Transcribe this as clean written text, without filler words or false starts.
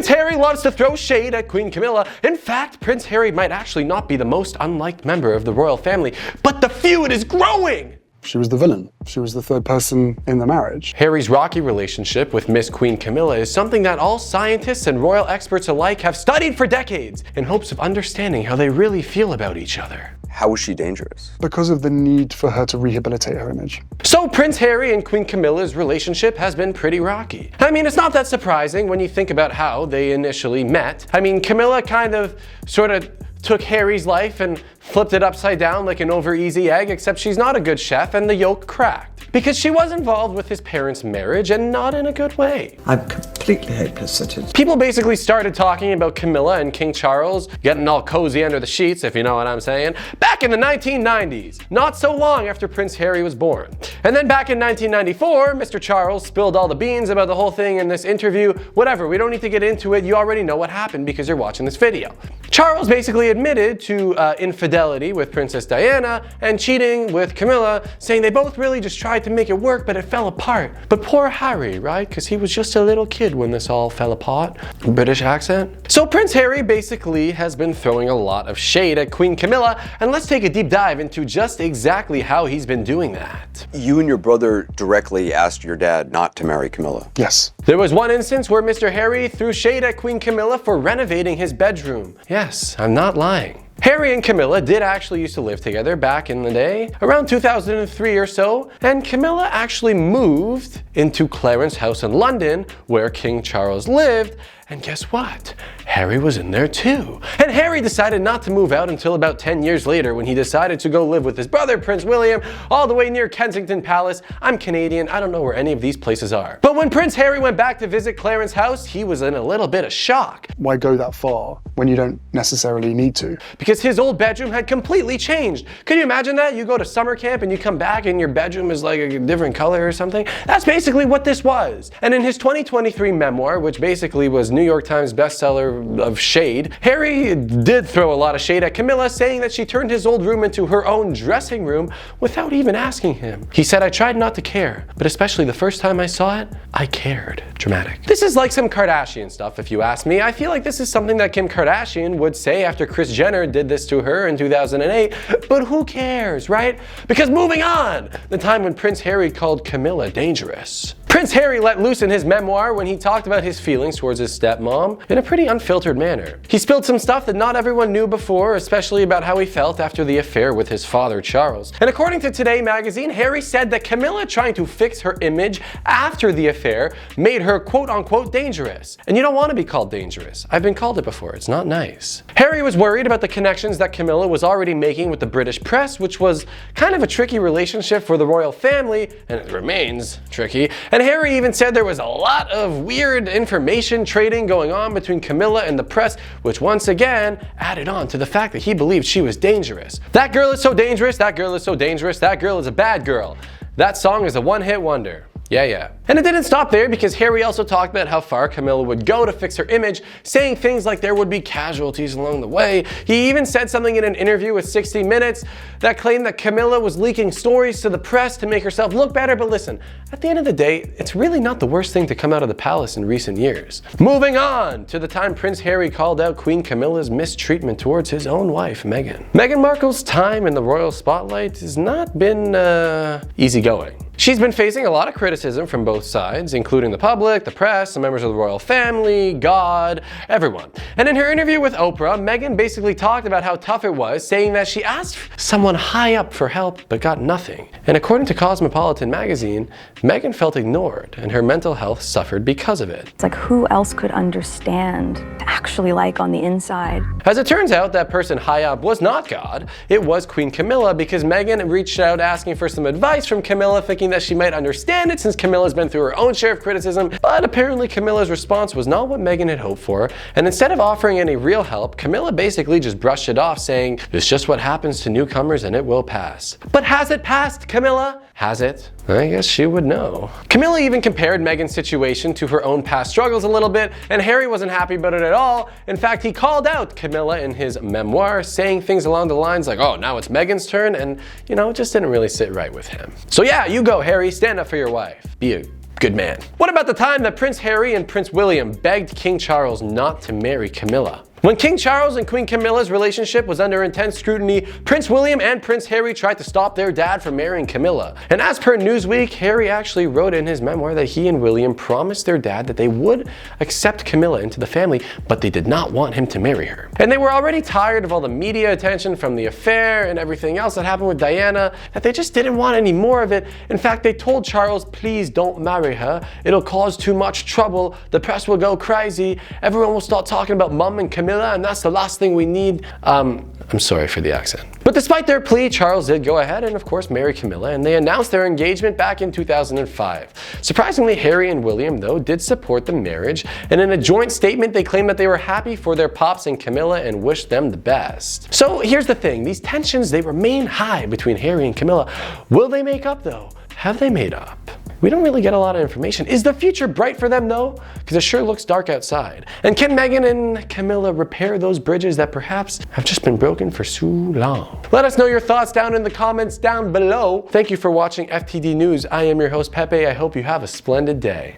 Prince Harry loves to throw shade at Queen Camilla. In fact, Prince Harry might actually not be the most unliked member of the royal family, but the feud is growing! She was the villain. She was the third person in the marriage. Harry's rocky relationship with Miss Queen Camilla is something that all scientists and royal experts alike have studied for decades in hopes of understanding how they really feel about each other. How was she dangerous? Because of the need for her to rehabilitate her image. So Prince Harry and Queen Camilla's relationship has been pretty rocky. I mean, it's not that surprising when you think about how they initially met. I mean, Camilla kind of sort of took Harry's life and flipped it upside down like an over-easy egg, except she's not a good chef and the yolk cracked. Because she was involved with his parents' marriage and not in a good way. I'm completely hopeless at it. People basically started talking about Camilla and King Charles getting all cozy under the sheets, if you know what I'm saying, back in the 1990s, not so long after Prince Harry was born. And then back in 1994, Mr. Charles spilled all the beans about the whole thing in this interview. Whatever, we don't need to get into it. You already know what happened because you're watching this video. Charles basically admitted to infidelity with Princess Diana and cheating with Camilla, saying they both really just tried to make it work, but it fell apart. But poor Harry, right? Because he was just a little kid when this all fell apart. British accent. So Prince Harry basically has been throwing a lot of shade at Queen Camilla, and let's take a deep dive into just exactly how he's been doing that. You and your brother directly asked your dad not to marry Camilla. Yes. There was one instance where Mr. Harry threw shade at Queen Camilla for renovating his bedroom. Yes, I'm not lying. Harry and Camilla did actually used to live together back in the day, around 2003 or so, and Camilla actually moved into Clarence House in London, where King Charles lived, and guess what? Harry was in there too. And Harry decided not to move out until about 10 years later when he decided to go live with his brother, Prince William, all the way near Kensington Palace. I'm Canadian, I don't know where any of these places are. But when Prince Harry went back to visit Clarence House, he was in a little bit of shock. Why go that far when you don't necessarily need to? Because his old bedroom had completely changed. Could you imagine that? You go to summer camp and you come back and your bedroom is like a different color or something? That's basically what this was. And in his 2023 memoir, which basically was New York Times bestseller of shade, Harry did throw a lot of shade at Camilla, saying that she turned his old room into her own dressing room without even asking him. He said, "I tried not to care, but especially the first time I saw it, I cared." Dramatic. This is like some Kardashian stuff, if you ask me. I feel like this is something that Kim Kardashian would say after Kris Jenner did this to her in 2008, but who cares, right? Because moving on, the time when Prince Harry called Camilla dangerous. Prince Harry let loose in his memoir when he talked about his feelings towards his stepmom in a pretty unfiltered manner. He spilled some stuff that not everyone knew before, especially about how he felt after the affair with his father, Charles. And according to Today magazine, Harry said that Camilla trying to fix her image after the affair made her quote-unquote dangerous. And you don't want to be called dangerous. I've been called it before. It's not nice. Harry was worried about the connections that Camilla was already making with the British press, which was kind of a tricky relationship for the royal family, and it remains tricky. And Harry even said there was a lot of weird information trading going on between Camilla and the press, which once again added on to the fact that he believed she was dangerous. That girl is so dangerous, that girl is so dangerous, that girl is a bad girl. That song is a one-hit wonder. Yeah. And it didn't stop there, because Harry also talked about how far Camilla would go to fix her image, saying things like there would be casualties along the way. He even said something in an interview with 60 Minutes that claimed that Camilla was leaking stories to the press to make herself look better. But listen, at the end of the day, it's really not the worst thing to come out of the palace in recent years. Moving on to the time Prince Harry called out Queen Camilla's mistreatment towards his own wife, Meghan. Meghan Markle's time in the royal spotlight has not been easygoing. She's been facing a lot of criticism from both sides, including the public, the press, some members of the royal family, God, everyone. And in her interview with Oprah, Meghan basically talked about how tough it was, saying that she asked someone high up for help but got nothing. And according to Cosmopolitan magazine, Meghan felt ignored and her mental health suffered because of it. It's like, who else could understand actually like on the inside? As it turns out, that person high up was not God, it was Queen Camilla, because Meghan reached out asking for some advice from Camilla, thinking that she might understand it since Camilla's been through her own share of criticism, but apparently Camilla's response was not what Meghan had hoped for, and instead of offering any real help, Camilla basically just brushed it off, saying, "It's just what happens to newcomers and it will pass." But has it passed, Camilla? Has it? I guess she would know. Camilla even compared Meghan's situation to her own past struggles a little bit, and Harry wasn't happy about it at all. In fact, he called out Camilla in his memoir, saying things along the lines like, "Oh, now it's Meghan's turn," and, you know, it just didn't really sit right with him. So yeah, you go, Harry, stand up for your wife. Be a Good man. What about the time that Prince Harry and Prince William begged King Charles not to marry Camilla? When King Charles and Queen Camilla's relationship was under intense scrutiny, Prince William and Prince Harry tried to stop their dad from marrying Camilla. And as per Newsweek, Harry actually wrote in his memoir that he and William promised their dad that they would accept Camilla into the family, but they did not want him to marry her. And they were already tired of all the media attention from the affair and everything else that happened with Diana, that they just didn't want any more of it. In fact, they told Charles, please don't marry her. It'll cause too much trouble. The press will go crazy. Everyone will start talking about Mum and Camilla, and that's the last thing we need. I'm sorry for the accent. But despite their plea, Charles did go ahead and of course marry Camilla, and they announced their engagement back in 2005. Surprisingly, Harry and William though did support the marriage, and in a joint statement they claimed that they were happy for their pops and Camilla and wished them the best. So here's the thing, these tensions, they remain high between Harry and Camilla. Will they make up though? Have they made up? We don't really get a lot of information. Is the future bright for them though? Because it sure looks dark outside. And can Meghan and Camilla repair those bridges that perhaps have just been broken for so long? Let us know your thoughts down in the comments down below. Thank you for watching FTD News. I am your host Pepe. I hope you have a splendid day.